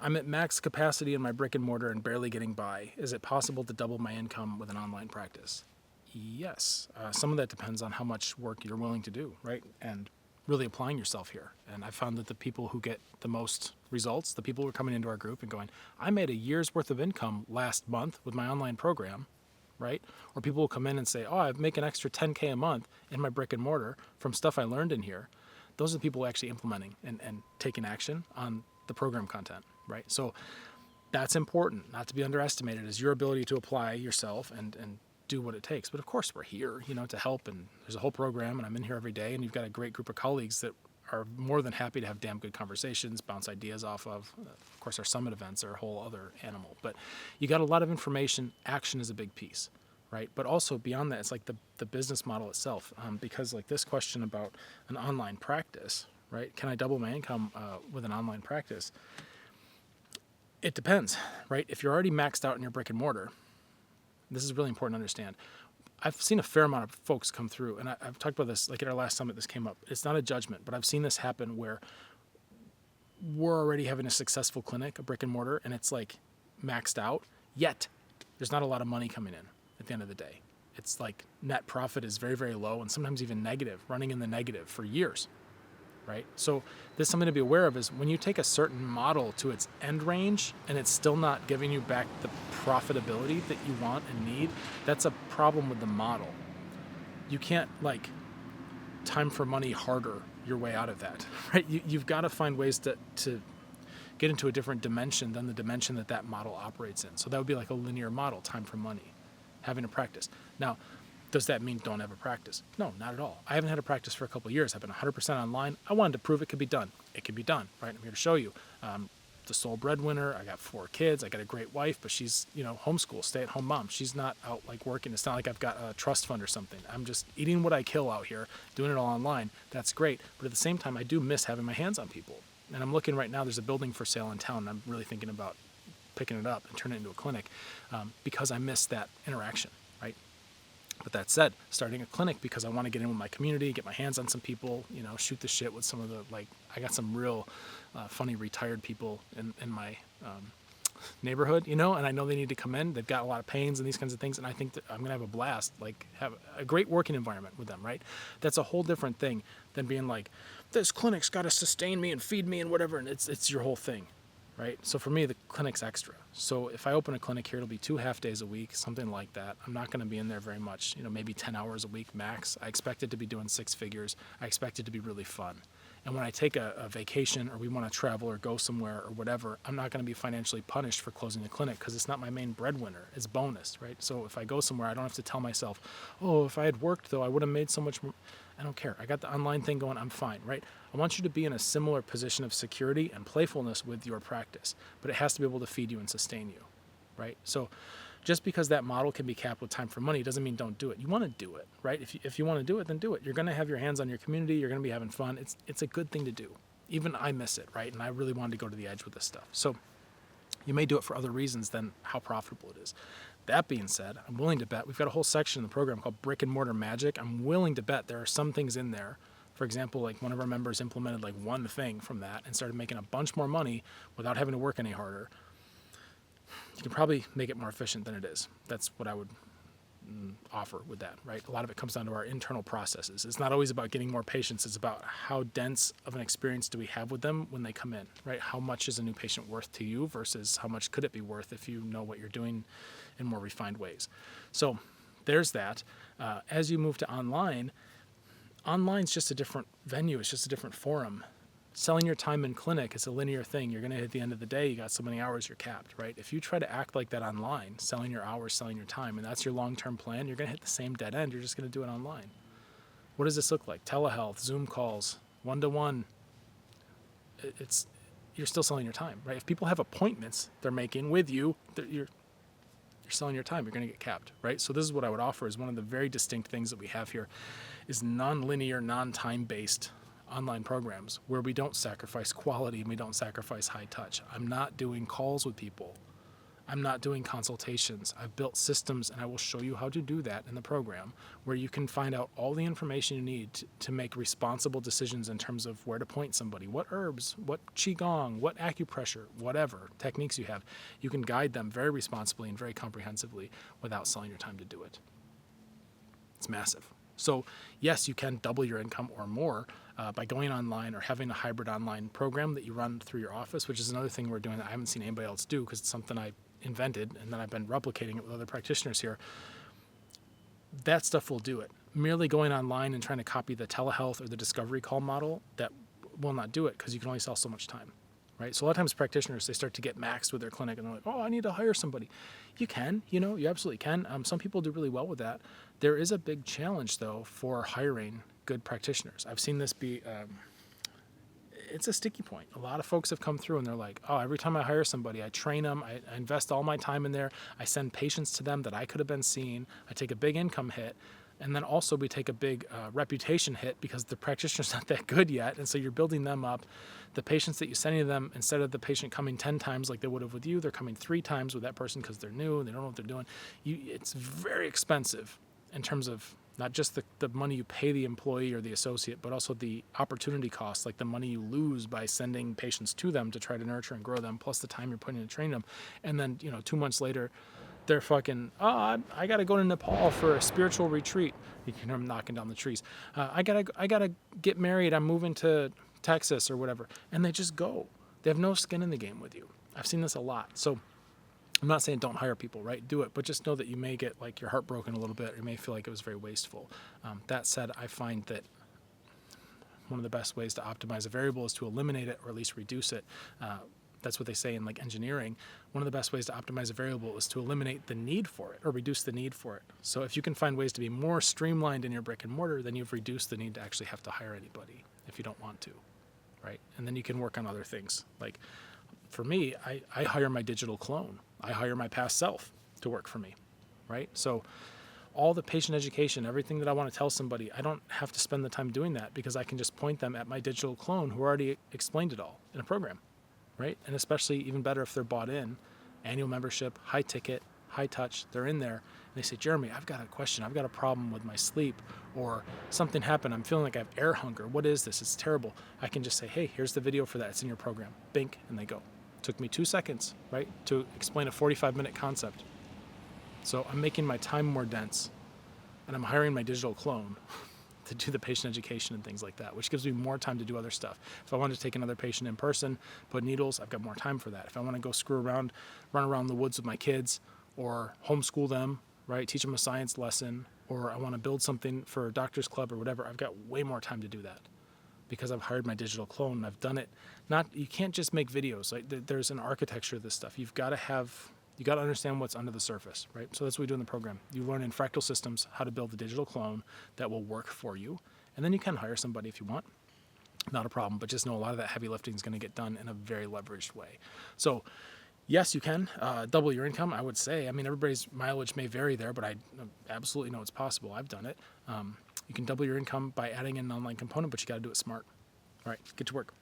I'm at max capacity in my brick and mortar and barely getting by. Is it possible to double my income with an online practice? Yes. Some of that depends on how much work you're willing to do, right? And really applying yourself here. And I found that the people who get the most results, the people who are coming into our group and going, I made a year's worth of income last month with my online program, right? Or people will come in and say, oh, I make an extra 10K a month in my brick and mortar from stuff I learned in here. Those are the people actually implementing and taking action on the program content, right? So that's important, not to be underestimated, is your ability to apply yourself and do what it takes. But of course we're here, to help, and there's a whole program, and I'm in here every day, and you've got a great group of colleagues that are more than happy to have damn good conversations, bounce ideas off of. Of course, our summit events are a whole other animal, but you got a lot of information. Action is a big piece, right? But also beyond that, it's like the business model itself, because like this question about an online practice, right? Can I double my income with an online practice? It depends, right? If you're already maxed out in your brick and mortar, this is really important to understand. I've seen a fair amount of folks come through, and I've talked about this, like at our last summit, this came up. It's not a judgment, but I've seen this happen where we're already having a successful clinic, a brick and mortar, and it's like maxed out, yet there's not a lot of money coming in at the end of the day. It's like net profit is very, very low, and sometimes even negative, running in the negative for years, right? So there's something to be aware of is when you take a certain model to its end range and it's still not giving you back the profitability that you want and need, that's a problem with the model. You can't like time for money harder your way out of that, right? You've got to find ways to get into a different dimension than the dimension that model operates in. So that would be like a linear model, time for money, having a practice. Now, does that mean don't have a practice? No, not at all. I haven't had a practice for a couple of years. I've been 100% online. I wanted to prove it could be done. It can be done, right? I'm here to show you. The sole breadwinner. I got 4 kids. I got a great wife, but she's, homeschool, stay-at-home mom. She's not out like working. It's not like I've got a trust fund or something. I'm just eating what I kill out here, doing it all online. That's great. But at the same time, I do miss having my hands on people. And I'm looking right now, there's a building for sale in town, and I'm really thinking about picking it up and turning it into a clinic because I miss that interaction, right? But that said, starting a clinic because I want to get in with my community, get my hands on some people, shoot the shit with some of the, I got some real funny retired people in my neighborhood, and I know they need to come in. They've got a lot of pains and these kinds of things, and I think that I'm going to have a blast, have a great working environment with them, right? That's a whole different thing than being like, this clinic's got to sustain me and feed me and whatever, and it's your whole thing. Right? So for me, the clinic's extra. So if I open a clinic here, it'll be 2 half days a week, something like that. I'm not going to be in there very much, maybe 10 hours a week max. I expect it to be doing 6 figures. I expect it to be really fun. And when I take a vacation or we want to travel or go somewhere or whatever, I'm not going to be financially punished for closing the clinic because it's not my main breadwinner. It's bonus, right? So if I go somewhere, I don't have to tell myself, oh, if I had worked though, I would have made so much more. I don't care. I got the online thing going. I'm fine, right? I want you to be in a similar position of security and playfulness with your practice, but it has to be able to feed you and sustain you, right? So just because that model can be capped with time for money doesn't mean don't do it. You want to do it, right? If you want to do it, then do it. You're going to have your hands on your community. You're going to be having fun. It's a good thing to do. Even I miss it, right? And I really wanted to go to the edge with this stuff. So you may do it for other reasons than how profitable it is. That being said, I'm willing to bet, we've got a whole section in the program called Brick and Mortar Magic. I'm willing to bet there are some things in there. For example, like one of our members implemented like one thing from that and started making a bunch more money without having to work any harder. You can probably make it more efficient than it is. That's what I would offer with that, right? A lot of it comes down to our internal processes. It's not always about getting more patients. It's about how dense of an experience do we have with them when they come in, right? How much is a new patient worth to you versus how much could it be worth if you know what you're doing in more refined ways. So there's that. As you move to online, online's just a different venue. It's just a different forum. Selling your time in clinic is a linear thing. You're going to, at the end of the day, you got so many hours, you're capped, right? If you try to act like that online, selling your hours, selling your time, and that's your long-term plan, you're going to hit the same dead end. You're just going to do it online. What does this look like? Telehealth, Zoom calls, one-to-one. You're still selling your time, right? If people have appointments they're making with you, you're selling your time. You're going to get capped, right? So this is what I would offer is one of the very distinct things that we have here is non-linear, non-time-based online programs where we don't sacrifice quality and we don't sacrifice high touch. I'm not doing calls with people. I'm not doing consultations. I've built systems, and I will show you how to do that in the program, where you can find out all the information you need to make responsible decisions in terms of where to point somebody, what herbs, what qigong, what acupressure, whatever techniques you have. You can guide them very responsibly and very comprehensively without selling your time to do it. It's massive. So yes, you can double your income or more by going online or having a hybrid online program that you run through your office, which is another thing we're doing that I haven't seen anybody else do, because it's something I invented and then I've been replicating it with other practitioners here. That stuff will do it. Merely going online and trying to copy the telehealth or the discovery call model, that will not do it, because you can only sell so much time. Right? So a lot of times practitioners, they start to get maxed with their clinic and they're like, oh, I need to hire somebody. You can, you absolutely can. Some people do really well with that. There is a big challenge, though, for hiring good practitioners. I've seen this be, it's a sticky point. A lot of folks have come through and they're like, oh, every time I hire somebody, I train them, I invest all my time in there, I send patients to them that I could have been seeing, I take a big income hit, and then also we take a big reputation hit because the practitioner's not that good yet, and so you're building them up. The patients that you're sending to them, instead of the patient coming 10 times like they would have with you, they're coming 3 times with that person because they're new and they don't know what they're doing. It's very expensive in terms of not just the money you pay the employee or the associate, but also the opportunity costs, like the money you lose by sending patients to them to try to nurture and grow them, plus the time you're putting into training them. And then, 2 months later, they're fucking, I got to go to Nepal for a spiritual retreat. You can hear them knocking down the trees. I gotta get married. I'm moving to Texas or whatever. And they just go. They have no skin in the game with you. I've seen this a lot. So I'm not saying don't hire people, right? Do it, but just know that you may get like your heart broken a little bit, or you may feel like it was very wasteful. That said, I find that one of the best ways to optimize a variable is to eliminate it or at least reduce it. That's what they say in like engineering. One of the best ways to optimize a variable is to eliminate the need for it or reduce the need for it. So if you can find ways to be more streamlined in your brick and mortar, then you've reduced the need to actually have to hire anybody if you don't want to, right? And then you can work on other things. Like for me, I hire my digital clone. I hire my past self to work for me, right? So all the patient education, everything that I want to tell somebody, I don't have to spend the time doing that because I can just point them at my digital clone who already explained it all in a program, right? And especially even better if they're bought in, annual membership, high ticket, high touch, they're in there and they say, Jeremy, I've got a question. I've got a problem with my sleep, or something happened. I'm feeling like I have air hunger. What is this? It's terrible. I can just say, hey, here's the video for that. It's in your program. Bink, and they go. Took me 2 seconds, right, to explain a 45-minute concept. So I'm making my time more dense, and I'm hiring my digital clone to do the patient education and things like that, which gives me more time to do other stuff. If I want to take another patient in person, put needles, I've got more time for that. If I want to go screw around, run around the woods with my kids, or homeschool them, right, teach them a science lesson, or I want to build something for a doctor's club or whatever, I've got way more time to do that because I've hired my digital clone and I've done it. You can't just make videos. Like there's an architecture of this stuff. You got to understand what's under the surface, right? So that's what we do in the program. You learn in fractal systems how to build a digital clone that will work for you. And then you can hire somebody if you want. Not a problem, but just know a lot of that heavy lifting is going to get done in a very leveraged way. So yes, you can double your income, I would say. I mean, everybody's mileage may vary there, but I absolutely know it's possible. I've done it. You can double your income by adding in an online component, but you got to do it smart. All right, get to work.